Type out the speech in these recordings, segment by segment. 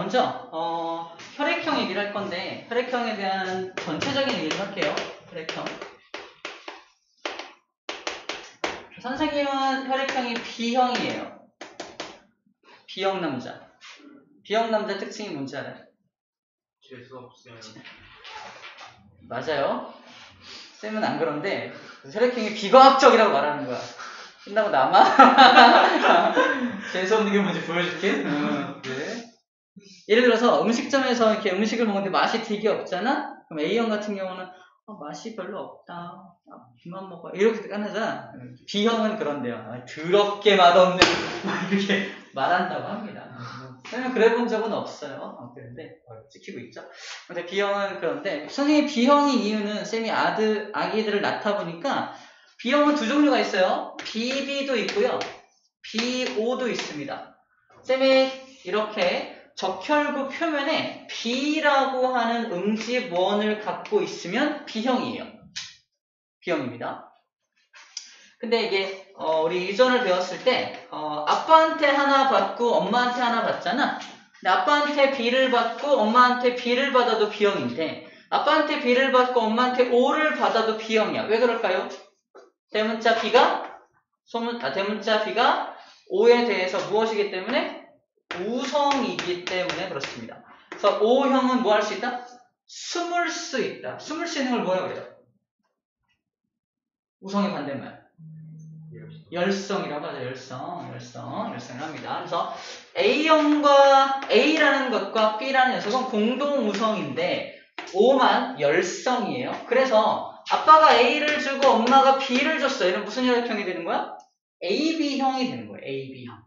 먼저 혈액형 얘기를 할 건데 혈액형에 대한 전체적인 얘기를 할게요. 혈액형. 선생님은 혈액형이 B형이에요. B형 남자. B형 남자 특징이 뭔지 알아요? 재수없어요. 맞아요. 쌤은 안 그런데 혈액형이 비과학적이라고 말하는 거야. 끝나고 남아? 재수없는 게 뭔지 보여줄게. 네. 예를 들어서 음식점에서 이렇게 음식을 먹는데 맛이 되게 없잖아? 그럼 A형 같은 경우는 맛이 별로 없다. 그만 먹어. 이렇게 끝나잖아. B형은 그런데요. 더럽게 맛없는 이렇게 말한다고 합니다. 쌤은 그래 본 적은 없어요. 그런데 찍히고 있죠. 근데 B형은 그런데 선생님 B형이 이유는 쌤이 아기들을 낳다 보니까 B형은 두 종류가 있어요. BB도 있고요. BO도 있습니다. 쌤이 이렇게 적혈구 표면에 B라고 하는 응집원을 갖고 있으면 B형이에요. B형입니다. 근데 이게 우리 유전을 배웠을 때 아빠한테 하나 받고 엄마한테 하나 받잖아. 근데 아빠한테 B를 받고 엄마한테 B를 받아도 B형인데 아빠한테 B를 받고 엄마한테 O를 받아도 B형이야. 왜 그럴까요? 대문자 B가 대문자 B가 O에 대해서 무엇이기 때문에? 우성이기 때문에 그렇습니다. 그래서 O형은 뭐 할 수 있다? 숨을 수 있다. 숨을 수 있는 걸 뭐라 그래요? 우성의 반대말. 열성이라고 하죠. 열성을 합니다. 그래서 A라는 것과 B라는 녀석은 공동 우성인데 O만 열성이에요. 그래서 아빠가 A를 주고 엄마가 B를 줬어요. 이런 무슨 혈액형이 되는 거야? AB형이 되는 거예요. AB형.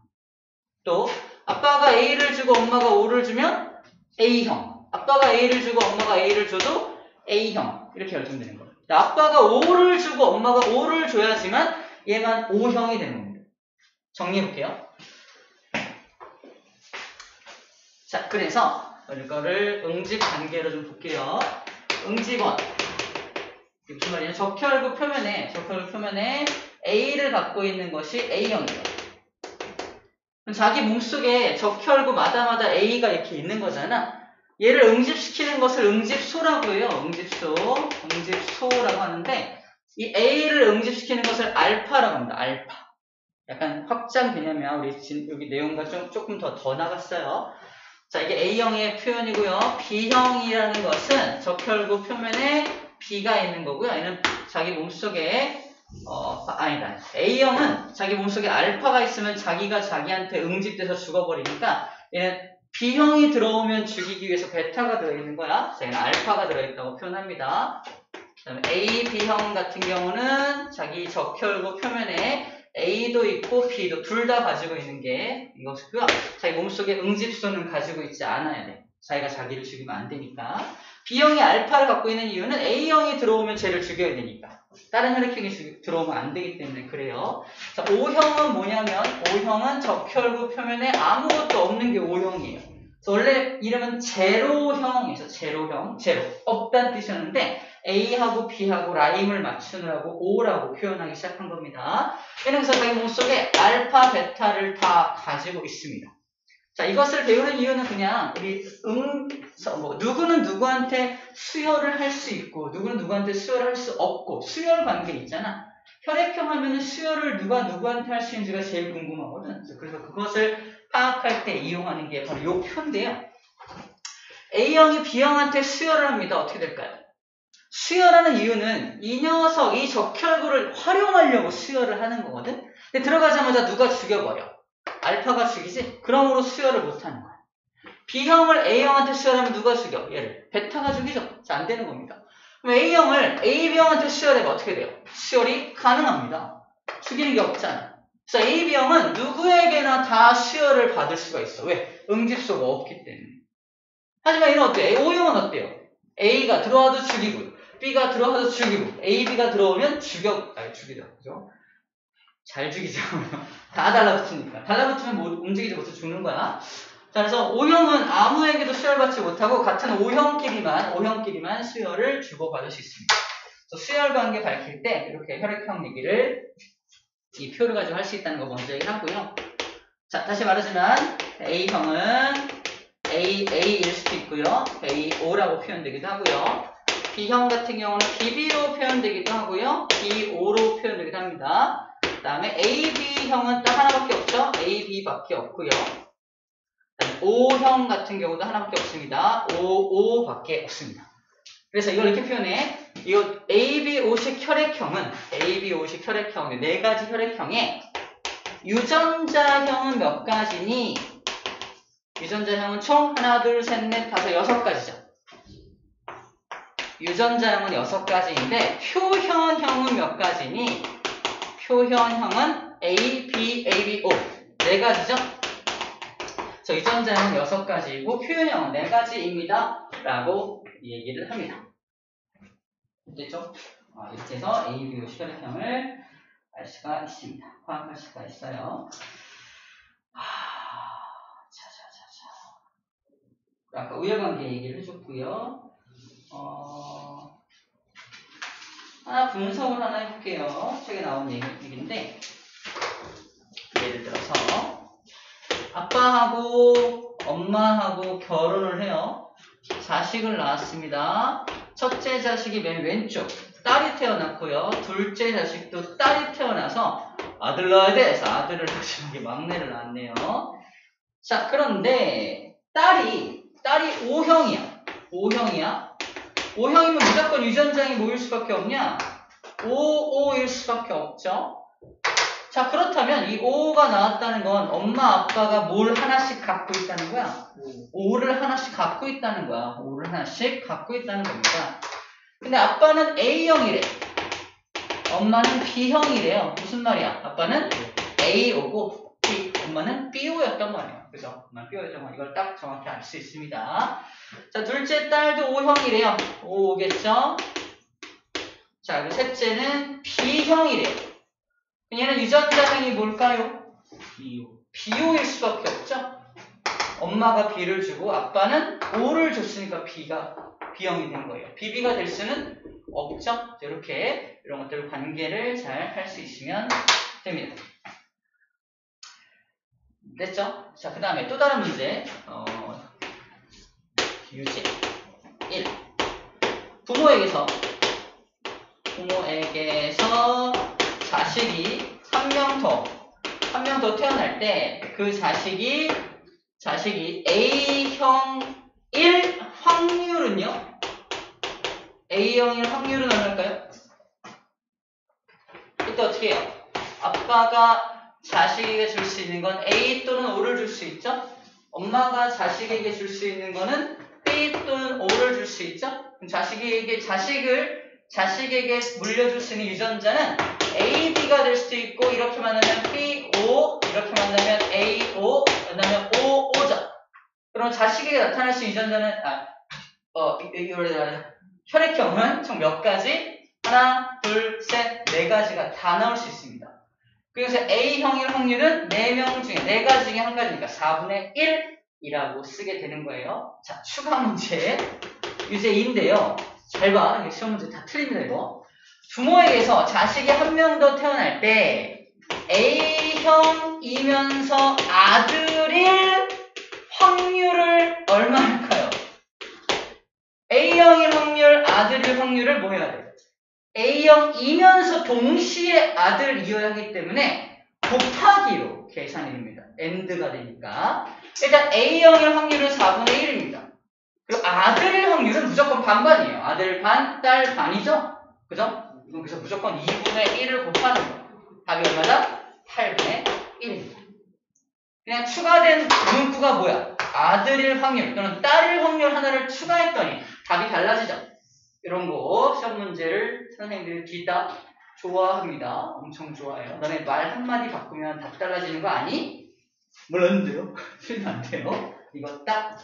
또 아빠가 A를 주고 엄마가 O를 주면 A형. 아빠가 A를 주고 엄마가 A를 줘도 A형. 이렇게 결정되는 거예요. 아빠가 O를 주고 엄마가 O를 줘야지만 얘만 O형이 되는 겁니다. 정리해볼게요. 자, 그래서 이거를 응집 단계로 좀 볼게요. 응집원. 이게 무슨 말이냐? 적혈구 표면에 A를 갖고 있는 것이 A형이에요. 자기 몸속에 적혈구마다마다 A가 이렇게 있는 거잖아. 얘를 응집시키는 것을 응집소라고 해요. 응집소라고 하는데 이 A를 응집시키는 것을 알파라고 합니다. 알파. 약간 확장 개념이야. 우리 여기 내용과 조금 더 나갔어요. 자, 이게 A형의 표현이고요. B형이라는 것은 적혈구 표면에 B가 있는 거고요. 얘는 자기 몸속에 아니다. A형은 자기 몸속에 알파가 있으면 자기가 자기한테 응집돼서 죽어버리니까 얘는 B형이 들어오면 죽이기 위해서 베타가 들어있는 거야. 자, 얘는 알파가 들어있다고 표현합니다. 그다음에 A, B형 같은 경우는 자기 적혈구 표면에 A도 있고 B도 둘 다 가지고 있는 게 이것이고요. 자기 몸속에 응집소는 가지고 있지 않아야 돼. 자기가 자기를 죽이면 안 되니까. B형이 알파를 갖고 있는 이유는 A형이 들어오면 쟤를 죽여야 되니까. 다른 혈액형이 들어오면 안 되기 때문에 그래요. 자, O형은 뭐냐면 O형은 적혈구 표면에 아무것도 없는 게 O형이에요. 그래서 원래 이름은 제로형이죠. 제로. 없다는 뜻이었는데 A하고 B하고 라임을 맞추느라고 O라고 표현하기 시작한 겁니다. 얘는 그래서 자기 몸속에 알파, 베타를 다 가지고 있습니다. 자, 이것을 배우는 이유는 그냥 우리 누구는 누구한테 수혈을 할 수 있고 누구는 누구한테 수혈을 할 수 없고 수혈 관계 있잖아. 혈액형 하면은 수혈을 누가 누구한테 할 수 있는지가 제일 궁금하거든. 그래서 그것을 파악할 때 이용하는 게 바로 요 표인데요. A형이 B형한테 수혈을 합니다. 어떻게 될까요? 수혈하는 이유는 이 녀석, 이 적혈구를 활용하려고 수혈을 하는 거거든. 근데 들어가자마자 누가 죽여버려. 알파가 죽이지? 그러므로 수혈을 못하는 거야. B형을 A형한테 수혈하면 누가 죽여? 얘를. 베타가 죽이죠. 자, 안 되는 겁니다. 그럼 A형을 AB형한테 수혈하면 어떻게 돼요? 수혈이 가능합니다. 죽이는 게 없잖아. 그래서 AB형은 누구에게나 다 수혈을 받을 수가 있어. 왜? 응집소가 없기 때문에. 하지만 얘는 어때요? O형은 어때요? A가 들어와도 죽이고 B가 들어와도 죽이고 AB가 들어오면 죽이죠. 그죠? 잘 죽이죠. 다 달라붙으니까. 달라붙으면 움직이지 못해 죽는 거야. 자, 그래서 O형은 아무에게도 수혈받지 못하고 같은 O형끼리만 수혈을 주고받을 수 있습니다. 그래서 수혈 관계 밝힐 때 이렇게 혈액형 얘기를 이 표를 가지고 할 수 있다는 거 먼저 얘기하고요. 자, 다시 말하지만 A형은 A일 수도 있고요. AO라고 표현되기도 하고요. B형 같은 경우는 BB로 표현되기도 하고요. BO로 표현되기도 합니다. 그 다음에 AB형은 딱 하나밖에 없죠. AB밖에 없고요. O형 같은 경우도 하나밖에 없습니다. OO밖에 없습니다. 그래서 이걸 이렇게 표현해. 이거 ABO식 혈액형은 ABO식 혈액형, 네 가지 혈액형에 유전자형은 몇 가지니? 유전자형은 총 하나, 둘, 셋, 넷, 다섯, 여섯 가지죠. 유전자형은 6가지인데 표현형은 몇 가지니? 표현형은 A, B, A, B, O 4가지죠? 그래서 유전자형은 6가지이고 표현형은 4가지입니다 라고 얘기를 합니다. 됐죠? 이렇게 해서 A, B, O 혈액형을 알 수가 있습니다. 파악할 수가 있어요. 아까 우열관계 얘기를 해줬고요. 하나 분석을 하나 해볼게요. 책에 나온 얘기인데 예를 들어서 아빠하고 엄마하고 결혼을 해요. 자식을 낳았습니다. 첫째 자식이 맨 왼쪽 딸이 태어났고요. 둘째 자식도 딸이 태어나서 아들 낳아야 돼 해서 아들을 낳으신 게 막내를 낳았네요. 자, 그런데 딸이 O형이야. O형이면 무조건 유전자형이 뭐일 수밖에 없냐? OO일 수밖에 없죠. 자, 그렇다면 이 O가 나왔다는 건 엄마 아빠가 뭘 하나씩 갖고 있다는 거야? O를 하나씩 갖고 있다는 거야. O를 하나씩 갖고 있다는 겁니다. 근데 아빠는 A형이래. 엄마는 B형이래요. 무슨 말이야? 아빠는 AO고 엄마는 BO였단 말이에요. 그죠? 엄마는 BO였단 말이에요. 이걸 딱 정확히 알 수 있습니다. 자, 둘째 딸도 O형이래요. O겠죠? 자, 그리고 셋째는 B형이래요. 얘는 유전자형이 뭘까요? BO일 수밖에 없죠? 엄마가 B를 주고 아빠는 O를 줬으니까 B형이 된 거예요. BB가 될 수는 없죠? 이렇게 이런 것들 관계를 잘 할 수 있으면 됩니다. 됐죠? 자, 그 다음에 또 다른 문제. 유제 1. 부모에게서 자식이 한 명 더 태어날 때 그 자식이 A형일 확률은요? A형일 확률은 얼마일까요? 이때 어떻게 해요? 아빠가 자식에게 줄 수 있는 건 A 또는 O를 줄 수 있죠? 엄마가 자식에게 줄 수 있는 거는 B 또는 O를 줄 수 있죠? 그럼 자식에게 물려줄 수 있는 유전자는 A, B가 될 수도 있고 이렇게 만나면 B, O, 이렇게 만나면 A, O, 만나면 O, O죠. 그럼 자식에게 나타날 수 있는 유전자는 혈액형은 총 몇 가지? 하나, 둘, 셋, 네 가지가 다 나올 수 있습니다. 그래서 A형일 확률은 4명 중에 4가지 중에 한 가지니까 4분의 1이라고 쓰게 되는 거예요. 자, 추가 문제 유제 2인데요. 잘 봐. 시험 문제 다 틀립니다, 이거. 부모에게서 자식이 한 명 더 태어날 때 A형이면서 아들일 확률을 얼마일까요? A형일 확률, 아들일 확률을 뭐 해야 돼? A형이면서 동시에 아들이어야 하기 때문에 곱하기로 계산이 됩니다. AND가 되니까. 일단 A형일 확률은 4분의 1입니다. 그리고 아들일 확률은 무조건 반반이에요. 아들 반, 딸 반이죠? 그죠? 그래서 무조건 2분의 1을 곱하는 거예요. 답이 얼마다? 8분의 1입니다. 그냥 추가된 문구가 뭐야? 아들일 확률 또는 딸일 확률 하나를 추가했더니 답이 달라지죠? 이런 거 시험 문제를 선생님들이 뒤다 좋아합니다. 엄청 좋아해요. 너네 말 한마디 바꾸면 답 달라지는 거 아니? 몰랐는데요? 틀리면 안 돼요. 이거 딱,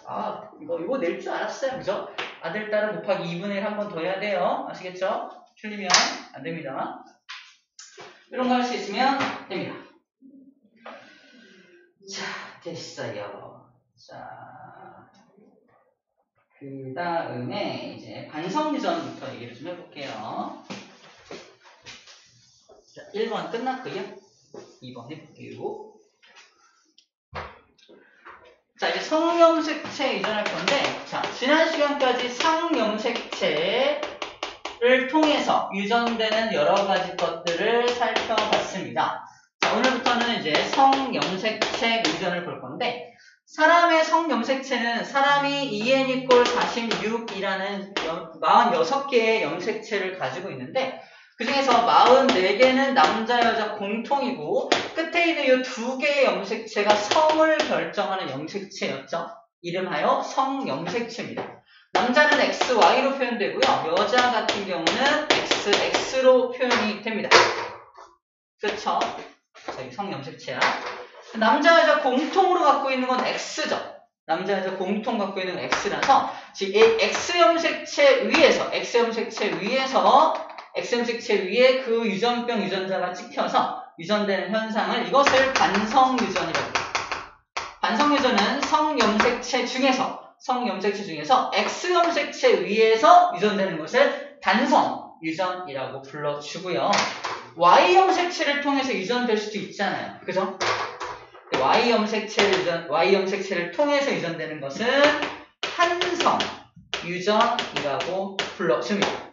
이거 낼 줄 알았어요. 그죠? 아들, 딸은 곱하기 2분의 1 한 번 더 해야 돼요. 아시겠죠? 틀리면 안 됩니다. 이런 거 할 수 있으면 됩니다. 자, 됐어요. 자, 그 다음에 이제 반성유전부터 얘기를 좀 해볼게요. 자, 1번 끝났고요. 2번 해볼게요. 자, 이제 성염색체 이전할 건데, 자, 지난 시간까지 상염색체를 통해서 유전되는 여러 가지 것들을 살펴봤습니다. 자, 오늘부터는 이제 성염색체 유전을 볼 건데, 사람의 성염색체는 사람이 EN = 46이라는 46개의 염색체를 가지고 있는데, 그 중에서 44개는 남자, 여자 공통이고, 끝에 있는 이 2개의 염색체가 성을 결정하는 염색체였죠. 이름하여 성염색체입니다. 남자는 XY로 표현되고요. 여자 같은 경우는 XX로 표현이 됩니다. 그렇죠? 저희 성염색체야. 남자, 여자 공통으로 갖고 있는 건 X죠. 남자, 여자 공통 갖고 있는 건 X라서, 즉, 이 X염색체 위에 그 유전병 유전자가 찍혀서 유전되는 현상을, 이것을 반성유전이라고 합니다. 반성유전은 성염색체 중에서 X염색체 위에서 유전되는 것을 단성유전이라고 불러주고요. Y염색체를 통해서 유전될 수도 있잖아요. 그죠? Y염색체를 통해서 유전되는 것은 한성유전이라고 불러줍니다.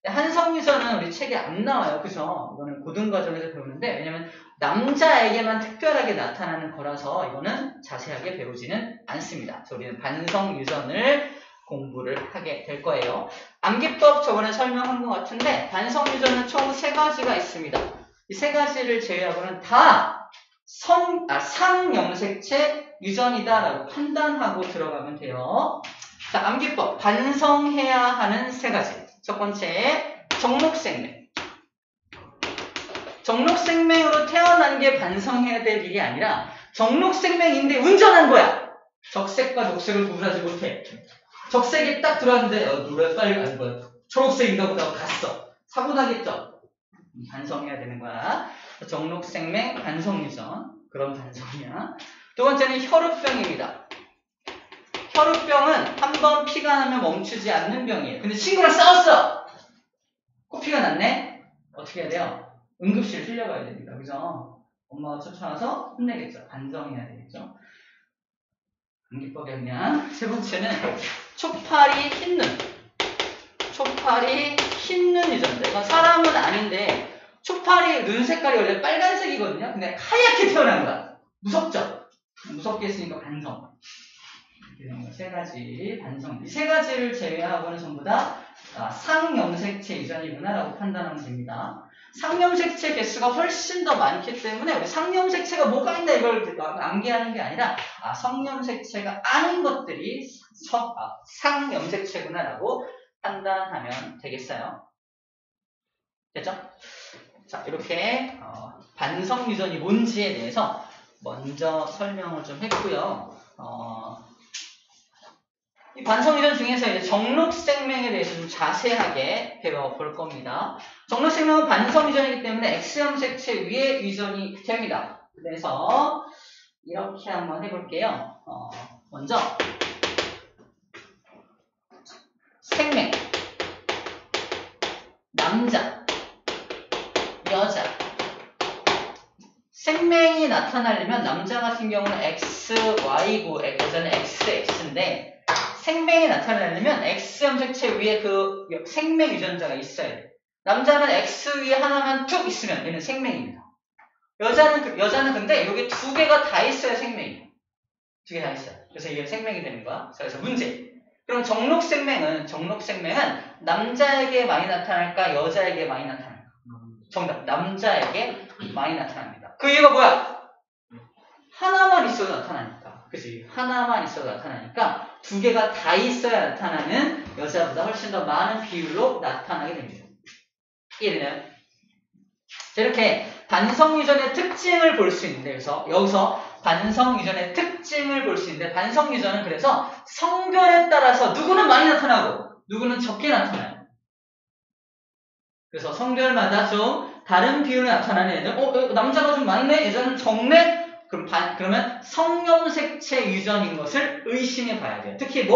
한성유전은 우리 책에 안 나와요. 그죠? 이거는 고등과정에서 배우는데, 왜냐면 남자에게만 특별하게 나타나는 거라서 이거는 자세하게 배우지는 않습니다. 그래서 우리는 반성유전을 공부를 하게 될 거예요. 암기법 저번에 설명한 것 같은데, 반성유전은 총 3가지가 있습니다. 이 3가지를 제외하고는 다 상염색체 유전이다라고 판단하고 들어가면 돼요. 자, 암기법. 반성해야 하는 3가지. 첫 번째, 정록생명. 정록생명으로 태어난 게 반성해야 될 일이 아니라, 정록생명인데 운전한 거야. 적색과 녹색을 구분하지 못해. 적색이 딱 들어왔는데, 노래 빨간 거야. 초록색인가 보다 하고 갔어. 사고 나겠죠? 반성해야 되는 거야. 정록생명, 반성유전. 그런 반성이야. 두 번째는 혈우병입니다. 혈우병은 한번 피가 나면 멈추지 않는 병이에요. 근데 친구랑 싸웠어! 코피가 났네? 어떻게 해야 돼요? 응급실 실려가야 됩니다. 그죠? 엄마가 쫓아와서 혼내겠죠. 반성해야 되겠죠. 암기법이 그냥. 세 번째는 초파리 흰눈. 초파리 흰눈 유전자. 이건 사람은 아닌데, 초파리 눈 색깔이 원래 빨간색이거든요. 근데 하얗게 태어난 거야. 무섭죠? 무섭게 했으니까 반성. 이런 3가지 반성. 이 3가지를 제외하고는 전부 다 상염색체 유전이구나라고 판단하면 됩니다. 상염색체 개수가 훨씬 더 많기 때문에 우리 상염색체가 뭐가 있나 이걸 암기하는 게 아니라 성염색체가 아닌 것들이 상염색체구나라고 판단하면 되겠어요. 됐죠? 자, 이렇게 반성유전이 뭔지에 대해서 먼저 설명을 좀 했고요. 이 반성유전 중에서 이제 정록생명에 대해서 좀 자세하게 배워볼 겁니다. 정록생명은 반성유전이기 때문에 X염색체 위에 유전이 됩니다. 그래서 이렇게 한번 해볼게요. 먼저 생명, 남자, 여자. 생명이 나타나려면 남자 같은 경우는 XY고 여자는 XX인데, 생명이 나타나려면 X염색체 위에 그 생명 유전자가 있어야 돼. 남자는 X 위에 하나만 쭉 있으면 얘는 생명입니다. 여자는 근데 여기 2개가 다 있어야 생명이에요. 2개 다 있어요. 그래서 이게 생명이 되는 거야. 그래서 문제. 그럼 정록생명은 남자에게 많이 나타날까? 여자에게 많이 나타날까? 정답. 남자에게 많이 나타납니다. 그 이유가 뭐야? 하나만 있어도 나타나니까. 그치? 하나만 있어도 나타나니까 2개가 다 있어야 나타나는, 여자보다 훨씬 더 많은 비율로 나타나게 됩니다. 이해되나요? 이렇게 반성유전의 특징을 볼 수 있는데, 그래서 여기서 반성유전의 특징을 볼 수 있는데, 반성유전은 그래서 성별에 따라서 누구는 많이 나타나고 누구는 적게 나타나요. 그래서 성별마다 좀 다른 비율로 나타나는 애들, 남자가 좀 많네? 여자는 적네? 그러면 성염색체 유전인 것을 의심해 봐야 돼요. 특히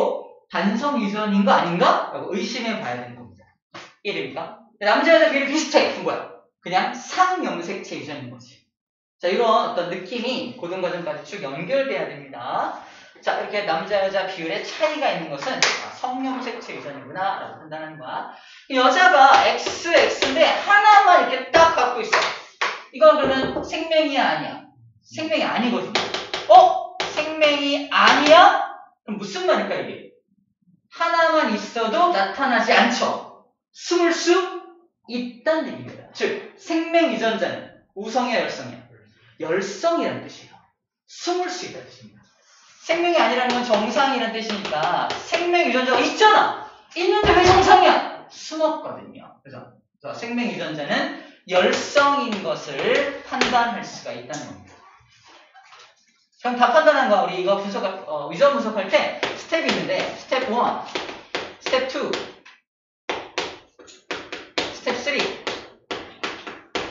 반성 유전인 거 아닌가? 라고 의심해 봐야 되는 겁니다. 이해됩니까? 남자 여자 비율이 비슷해. 그건 뭐야? 그냥 상염색체 유전인 거지. 자, 이런 어떤 느낌이 고등과정까지 쭉 연결돼야 됩니다. 자, 이렇게 남자, 여자 비율의 차이가 있는 것은 성염색체 유전이구나 라고 판단하는 거야. 여자가 XX인데 하나만 이렇게 딱 갖고 있어. 이건 그러면 생명이야, 아니야? 생명이 아니거든요. 생명이 아니야? 그럼 무슨 말일까, 이게? 하나만 있어도 나타나지 않죠. 숨을 수 있다는 얘기입니다. 즉, 생명 유전자는 우성이야, 열성이야? 열성이라는 뜻이에요. 숨을 수 있다는 뜻입니다. 생명이 아니라는 건 정상이라는 뜻이니까 생명 유전자가 있잖아. 있는데 왜 정상이야? 숨었거든요. 그래서 생명 유전자는 열성인 것을 판단할 수가 있다는 겁니다. 그럼 다 판단한 거야. 우리 이거 위전 분석할 때 스텝이 있는데 스텝 1, 스텝 2, 스텝 3.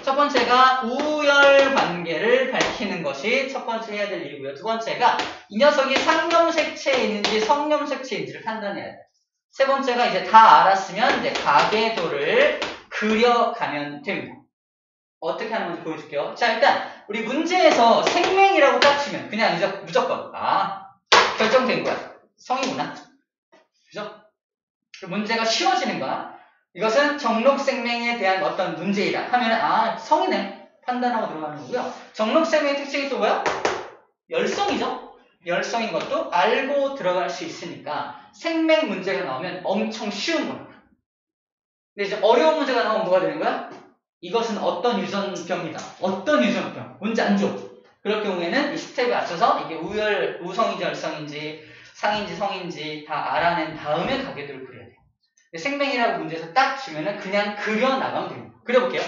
첫 번째가 우열 관계를 밝히는 것이 첫 번째 해야 될 일이고요. 두 번째가 이 녀석이 상염색체인지 성염색체인지를 판단해야 돼요. 세 번째가 이제 다 알았으면 이제 가계도를 그려가면 됩니다. 어떻게 하는 건지 보여줄게요. 자, 일단 우리 문제에서 생명이라고 딱 치면 그냥 이제 무조건 결정된 거야. 성이구나. 그죠? 문제가 쉬워지는 거야. 이것은 정록생명에 대한 어떤 문제이다 하면 성이네 판단하고 들어가는 거고요. 정록생명의 특징이 또 뭐야? 열성이죠. 열성인 것도 알고 들어갈 수 있으니까 생명 문제가 나오면 엄청 쉬운 거야. 근데 이제 어려운 문제가 나오면 뭐가 되는 거야? 이것은 어떤 유전병이다. 어떤 유전병. 문제 안 줘. 그럴 경우에는 이 스텝에 맞춰서 이게 우성인지 열성인지 상인지 성인지 다 알아낸 다음에 가계도를 그려야 돼요. 생명이라고 문제에서 딱 주면은 그냥 그려 나가면 됩니다. 그려볼게요.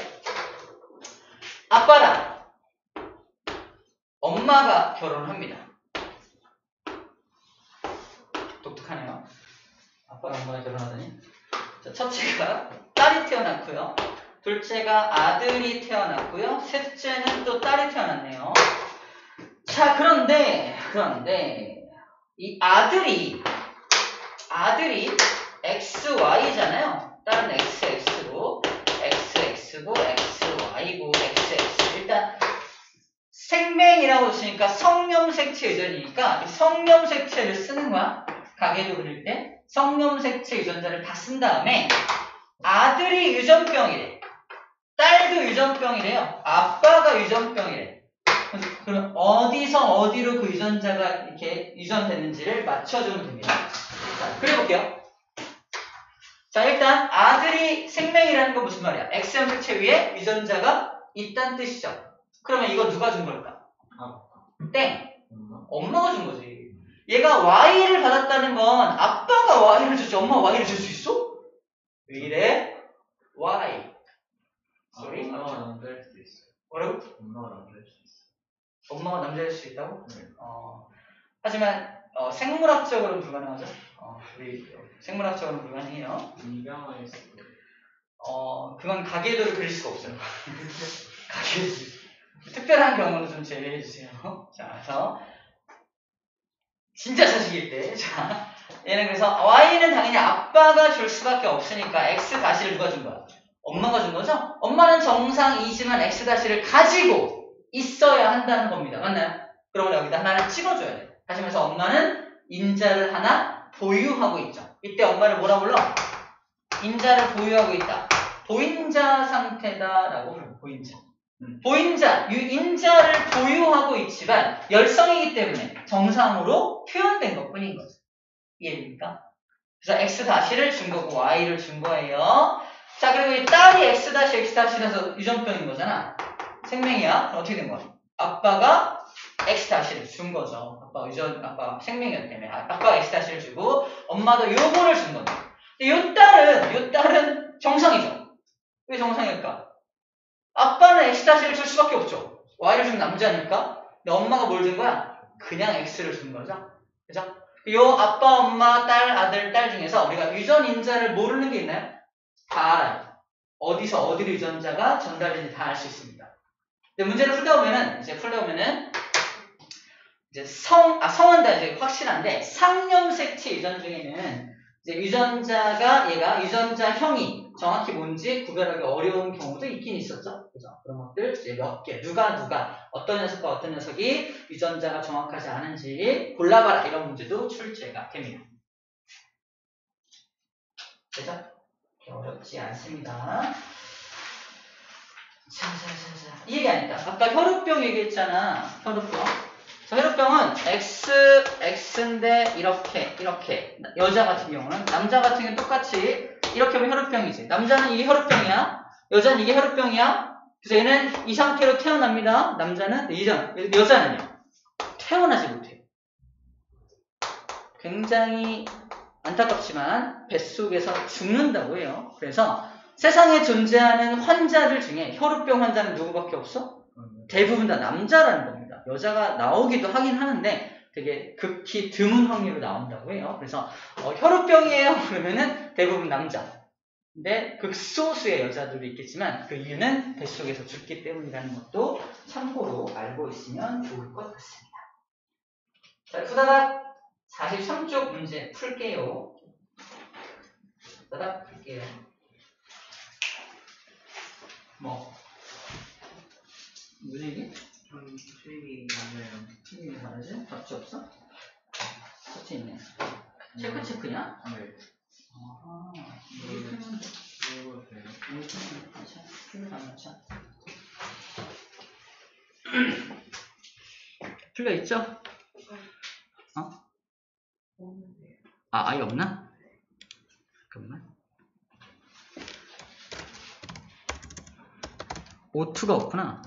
아빠랑 엄마가 결혼을 합니다. 독특하네요. 아빠랑 엄마가 결혼하다니. 자, 첫째가 딸이 태어났고요. 둘째가 아들이 태어났고요. 셋째는 또 딸이 태어났네요. 자, 그런데 이 아들이 XY잖아요. 딸은 XX고 XX고 XY고 XX. 일단 생명이라고 했으니까 성염색체 유전이니까 성염색체를 쓰는 거야. 가계도 그릴 때 성염색체 유전자를 다 쓴 다음에 아들이 유전병이래. 딸도 유전병이래요. 아빠가 유전병이래. 그럼 어디서 어디로 그 유전자가 이렇게 유전됐는지를 맞춰주면 됩니다. 자, 그려볼게요. 자, 일단 아들이 생명이라는 건 무슨 말이야? X염색체 위에 유전자가 있다는 뜻이죠. 그러면 이거 누가 준 걸까? 땡. 엄마가 준 거지. 얘가 Y를 받았다는 건 아빠가 Y를 줬지 엄마가 Y를 줄 수 있어? 왜 이래? Y. sorry? 엄마가 남자일 수도 있어. 뭐라고? 엄마가 남자일 수도 있어. 엄마가 남자일 수 있다고? 네. 하지만 생물학적으로는 불가능하죠? 우리 생물학적으로는 불가능해요. 이강화일 수도 있어. 그건 가계도를 그릴 수가 없어요. 가계도. 특별한 경우는 좀 제외해 주세요. 자, 그래서 진짜 자식일 때, 자, 얘는 그래서 Y는 당연히 아빠가 줄 수밖에 없으니까 X 다시를 누가 준 거야? 엄마가 준 거죠? 엄마는 정상이지만 X 다시를 가지고 있어야 한다는 겁니다. 맞나요? 그러면 여기다 하나를 찍어줘야 돼. 다시 말해서 엄마는 인자를 하나 보유하고 있죠. 이때 엄마를 뭐라 불러? 인자를 보유하고 있다. 보인자 상태다라고 불러요. 보인자. 인자를 보유하고 있지만 열성이기 때문에 정상으로 표현된 것 뿐인 거죠. 이해됩니까? 그래서 X-를 준 거고 Y를 준 거예요. 자, 그리고 이 딸이 X-X-라서 유전병인 거잖아. 생명이야. 그럼 어떻게 된 거야? 아빠가 X-를 준 거죠. 아빠 생명이었기 때문에 아빠가 X-를 주고 엄마도 요거를 준 건데. 요 딸은 정상이죠. 왜 정상일까? 아빠는 X-를 줄 수밖에 없죠. Y를 준 남자니까. 근데 엄마가 뭘 준 거야? 그냥 X를 준 거죠. 그죠? 요 아빠, 엄마, 딸, 아들, 딸 중에서 우리가 유전 인자를 모르는 게 있나요? 다 알아요. 어디서 어디로 유전자가 전달되는지 다 알 수 있습니다. 근데 문제를 풀다 보면은 이제 성은 다 이제 확실한데 상염색체 유전 중에는 이제 유전자가 얘가 유전자형이 정확히 뭔지 구별하기 어려운 경우도 있긴 있었죠. 그죠? 그런 것들 이제 몇 개, 누가 어떤 녀석과 어떤 녀석이 유전자가 정확하지 않은지 골라봐라 이런 문제도 출제가 됩니다. 그죠? 어렵지 않습니다. 자. 이 얘기 아니다. 아까 혈우병 얘기했잖아. 혈우병. 자, 혈우병은 X인데 이렇게. 여자 같은 경우는. 남자 같은 경우는 똑같이 이렇게 하면 혈우병이지. 남자는 이게 혈우병이야. 여자는 이게 혈우병이야. 그래서 얘는 이 상태로 태어납니다. 남자는, 여자는요. 태어나지 못해요. 굉장히 안타깝지만 뱃속에서 죽는다고 해요. 그래서 세상에 존재하는 환자들 중에 혈우병 환자는 누구밖에 없어? 대부분 다 남자라는 겁니다. 여자가 나오기도 하긴 하는데 되게 극히 드문 확률로 나온다고 해요. 그래서 혈우병이에요 그러면은 대부분 남자. 근데 극소수의 여자들이 있겠지만 그 이유는 뱃속에서 죽기 때문이라는 것도 참고로 알고 있으면 좋을 것 같습니다. 자, 후다닥 43쪽 문제 풀게요. 후다닥 풀게요. 무슨 얘기? 수익이 많아요. 틀리게 다르지? 답지 없어? 답지 있네. 체크냐? 네. 아하. 이거 돼요. 풀려 있죠? 아예 없나? 잠깐만. O2가 없구나.